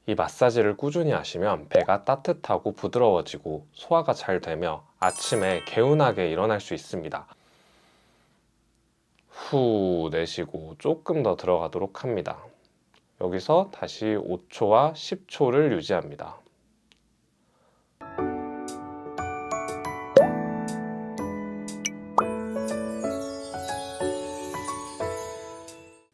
이 마사지를 꾸준히 하시면 배가 따뜻하고 부드러워지고 소화가 잘 되며 아침에 개운하게 일어날 수 있습니다. 후 내쉬고 조금 더 들어가도록 합니다. 여기서 다시 5초와 10초를 유지합니다.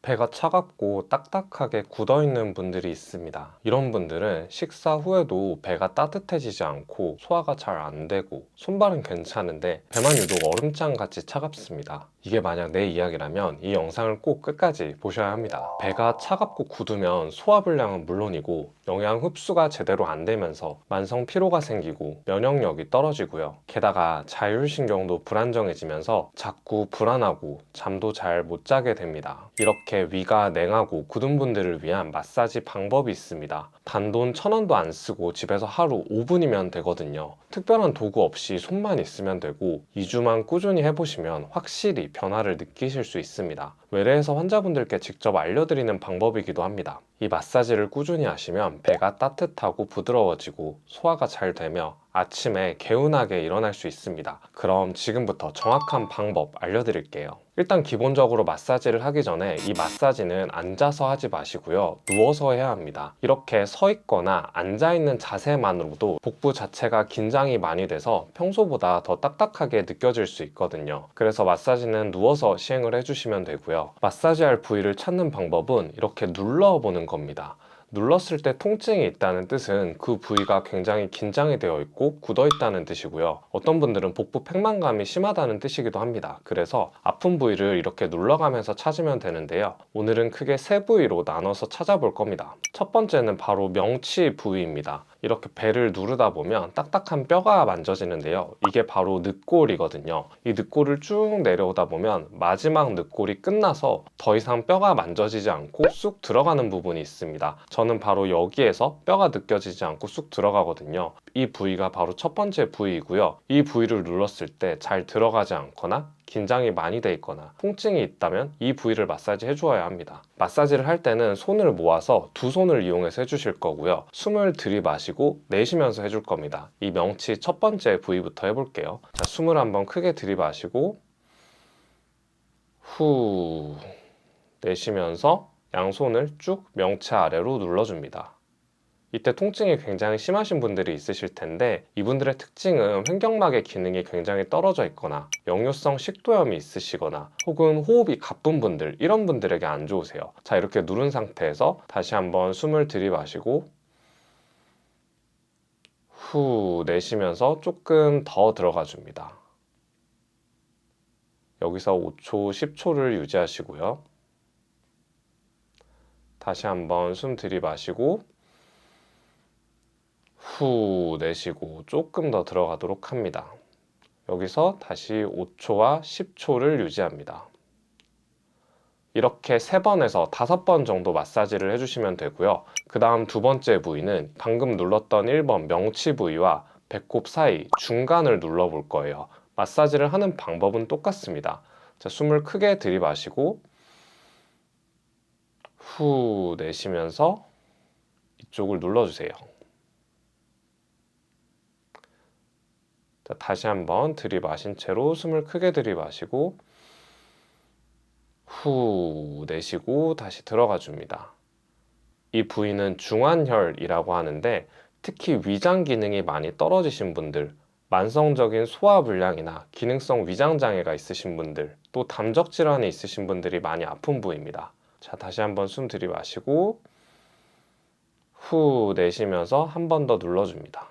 배가 차갑고 딱딱하게 굳어있는 분들이 있습니다. 이런 분들은 식사 후에도 배가 따뜻해지지 않고 소화가 잘 안 되고 손발은 괜찮은데 배만 유독 얼음장같이 차갑습니다. 이게 만약 내 이야기라면 이 영상을 꼭 끝까지 보셔야 합니다. 배가 차갑고 굳으면 소화불량은 물론이고 영양 흡수가 제대로 안 되면서 만성 피로가 생기고 면역력이 떨어지고요. 게다가 자율신경도 불안정해지면서 자꾸 불안하고 잠도 잘 못 자게 됩니다. 이렇게 위가 냉하고 굳은 분들을 위한 마사지 방법이 있습니다. 단돈 1,000원도 안 쓰고 집에서 하루 5분이면 되거든요. 특별한 도구 없이 손만 있으면 되고 2주만 꾸준히 해보시면 확실히 변화를 느끼실 수 있습니다. 외래에서 환자분들께 직접 알려드리는 방법이기도 합니다. 이 마사지를 꾸준히 하시면 배가 따뜻하고 부드러워지고 소화가 잘 되며 아침에 개운하게 일어날 수 있습니다. 그럼 지금부터 정확한 방법 알려드릴게요. 일단 기본적으로 마사지를 하기 전에 이 마사지는 앉아서 하지 마시고요. 누워서 해야 합니다. 이렇게 서 있거나 앉아 있는 자세만으로도 복부 자체가 긴장이 많이 돼서 평소보다 더 딱딱하게 느껴질 수 있거든요. 그래서 마사지는 누워서 시행을 해주시면 되고요. 마사지할 부위를 찾는 방법은 이렇게 눌러보는 겁니다. 눌렀을 때 통증이 있다는 뜻은 그 부위가 굉장히 긴장이 되어 있고 굳어 있다는 뜻이고요. 어떤 분들은 복부 팽만감이 심하다는 뜻이기도 합니다. 그래서 아픈 부위를 이렇게 눌러가면서 찾으면 되는데요. 오늘은 크게 세 부위로 나눠서 찾아볼 겁니다. 첫 번째는 바로 명치 부위입니다. 이렇게 배를 누르다 보면 딱딱한 뼈가 만져지는데요. 이게 바로 늑골이거든요. 이 늑골을 쭉 내려오다 보면 마지막 늑골이 끝나서 더 이상 뼈가 만져지지 않고 쑥 들어가는 부분이 있습니다. 저는 바로 여기에서 뼈가 느껴지지 않고 쑥 들어가거든요. 이 부위가 바로 첫 번째 부위이고요. 이 부위를 눌렀을 때 잘 들어가지 않거나 긴장이 많이 돼 있거나 통증이 있다면 이 부위를 마사지 해주어야 합니다. 마사지를 할 때는 손을 모아서 두 손을 이용해서 해주실 거고요. 숨을 들이마시고 내쉬면서 해줄 겁니다. 이 명치 첫 번째 부위부터 해볼게요. 자, 숨을 한번 크게 들이마시고 후 내쉬면서 양손을 쭉 명치 아래로 눌러줍니다. 이때 통증이 굉장히 심하신 분들이 있으실 텐데 이분들의 특징은 횡격막의 기능이 굉장히 떨어져 있거나 역류성 식도염이 있으시거나 혹은 호흡이 가쁜 분들, 이런 분들에게 안 좋으세요. 자, 이렇게 누른 상태에서 다시 한번 숨을 들이마시고 후 내쉬면서 조금 더 들어가 줍니다. 여기서 5초, 10초를 유지하시고요. 다시 한번 숨 들이마시고 후 내쉬고 조금 더 들어가도록 합니다. 여기서 다시 5초와 10초를 유지합니다. 이렇게 3번에서 5번 정도 마사지를 해주시면 되고요. 그 다음 두 번째 부위는 방금 눌렀던 1번 명치 부위와 배꼽 사이 중간을 눌러볼 거예요. 마사지를 하는 방법은 똑같습니다. 자, 숨을 크게 들이마시고 후 내쉬면서 이쪽을 눌러주세요. 자, 다시 한번 들이마신 채로 숨을 크게 들이마시고 후 내쉬고 다시 들어가 줍니다. 이 부위는 중환혈이라고 하는데 특히 위장 기능이 많이 떨어지신 분들, 만성적인 소화불량이나 기능성 위장장애가 있으신 분들, 또 담적 질환이 있으신 분들이 많이 아픈 부위입니다. 자, 다시 한번 숨 들이마시고 후 내쉬면서 한 번 더 눌러줍니다.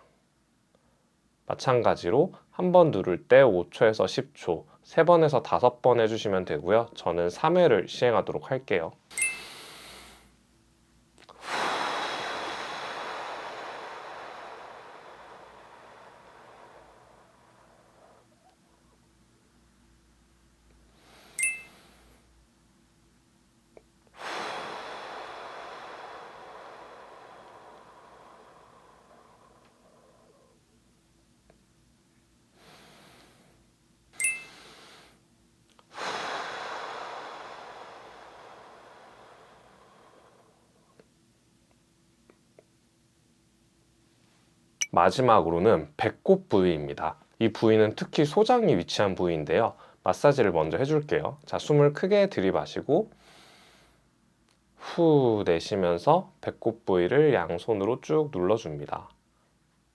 마찬가지로 한 번 누를 때 5초에서 10초, 3번에서 5번 해주시면 되고요. 저는 3회를 시행하도록 할게요. 마지막으로는 배꼽 부위입니다. 이 부위는 특히 소장이 위치한 부위인데요. 마사지를 먼저 해줄게요. 자, 숨을 크게 들이마시고 후 내쉬면서 배꼽 부위를 양손으로 쭉 눌러줍니다.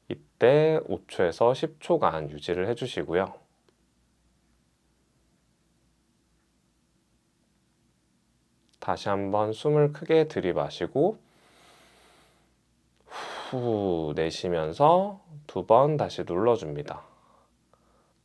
이때 5초에서 10초간 유지를 해주시고요. 다시 한번 숨을 크게 들이마시고 후 내쉬면서 2번 다시 눌러줍니다.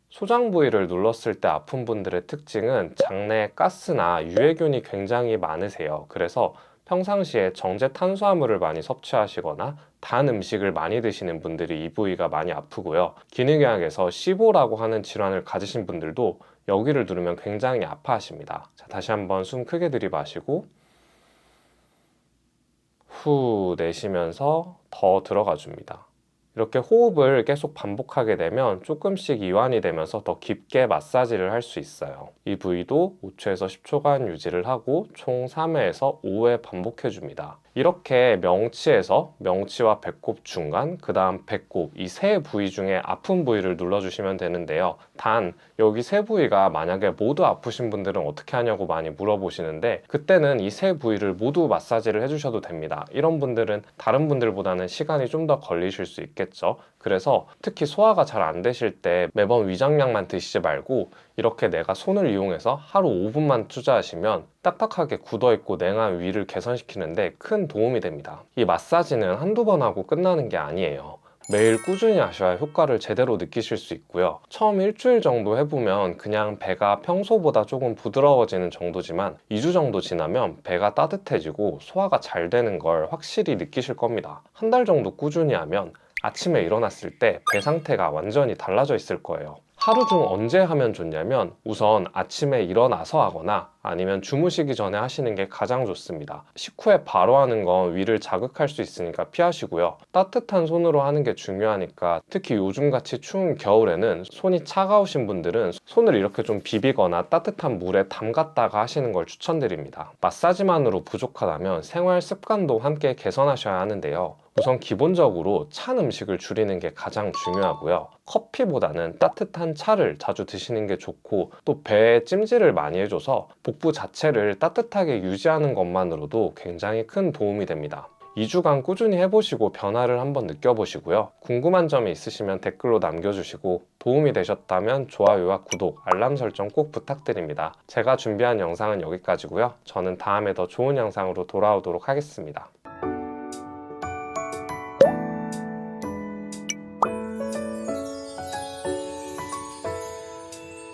소장 부위를 눌렀을 때 아픈 분들의 특징은 장내에 가스나 유해균이 굉장히 많으세요. 그래서 평상시에 정제 탄수화물을 많이 섭취하시거나 단 음식을 많이 드시는 분들이 이 부위가 많이 아프고요. 기능의학에서 시보라고 하는 질환을 가지신 분들도 여기를 누르면 굉장히 아파하십니다. 자, 다시 한번 숨 크게 들이마시고 후 내쉬면서 더 들어가 줍니다. 이렇게 호흡을 계속 반복하게 되면 조금씩 이완이 되면서 더 깊게 마사지를 할 수 있어요. 이 부위도 5초에서 10초간 유지를 하고 총 3회에서 5회 반복해 줍니다. 이렇게 명치와 배꼽 중간, 그 다음 배꼽 이 세 부위 중에 아픈 부위를 눌러주시면 되는데요. 단 여기 세 부위가 만약에 모두 아프신 분들은 어떻게 하냐고 많이 물어보시는데 그때는 이 세 부위를 모두 마사지를 해주셔도 됩니다. 이런 분들은 다른 분들보다는 시간이 좀 더 걸리실 수 있겠죠. 그래서 특히 소화가 잘 안 되실 때 매번 위장약만 드시지 말고 이렇게 내가 손을 이용해서 하루 5분만 투자하시면 딱딱하게 굳어있고 냉한 위를 개선시키는데 큰 도움이 됩니다. 이 마사지는 한두 번 하고 끝나는 게 아니에요. 매일 꾸준히 하셔야 효과를 제대로 느끼실 수 있고요. 처음 일주일 정도 해보면 그냥 배가 평소보다 조금 부드러워지는 정도지만 2주 정도 지나면 배가 따뜻해지고 소화가 잘 되는 걸 확실히 느끼실 겁니다. 한 달 정도 꾸준히 하면 아침에 일어났을 때 배 상태가 완전히 달라져 있을 거예요. 하루 중 언제 하면 좋냐면 우선 아침에 일어나서 하거나 아니면 주무시기 전에 하시는 게 가장 좋습니다. 식후에 바로 하는 건 위를 자극할 수 있으니까 피하시고요. 따뜻한 손으로 하는 게 중요하니까 특히 요즘같이 추운 겨울에는 손이 차가우신 분들은 손을 이렇게 좀 비비거나 따뜻한 물에 담갔다가 하시는 걸 추천드립니다. 마사지만으로 부족하다면 생활 습관도 함께 개선하셔야 하는데요. 우선 기본적으로 찬 음식을 줄이는 게 가장 중요하고요. 커피보다는 따뜻한 차를 자주 드시는 게 좋고 또 배에 찜질을 많이 해줘서 복부 자체를 따뜻하게 유지하는 것만으로도 굉장히 큰 도움이 됩니다. 2주간 꾸준히 해보시고 변화를 한번 느껴보시고요. 궁금한 점이 있으시면 댓글로 남겨주시고 도움이 되셨다면 좋아요와 구독, 알람 설정 꼭 부탁드립니다. 제가 준비한 영상은 여기까지고요. 저는 다음에 더 좋은 영상으로 돌아오도록 하겠습니다.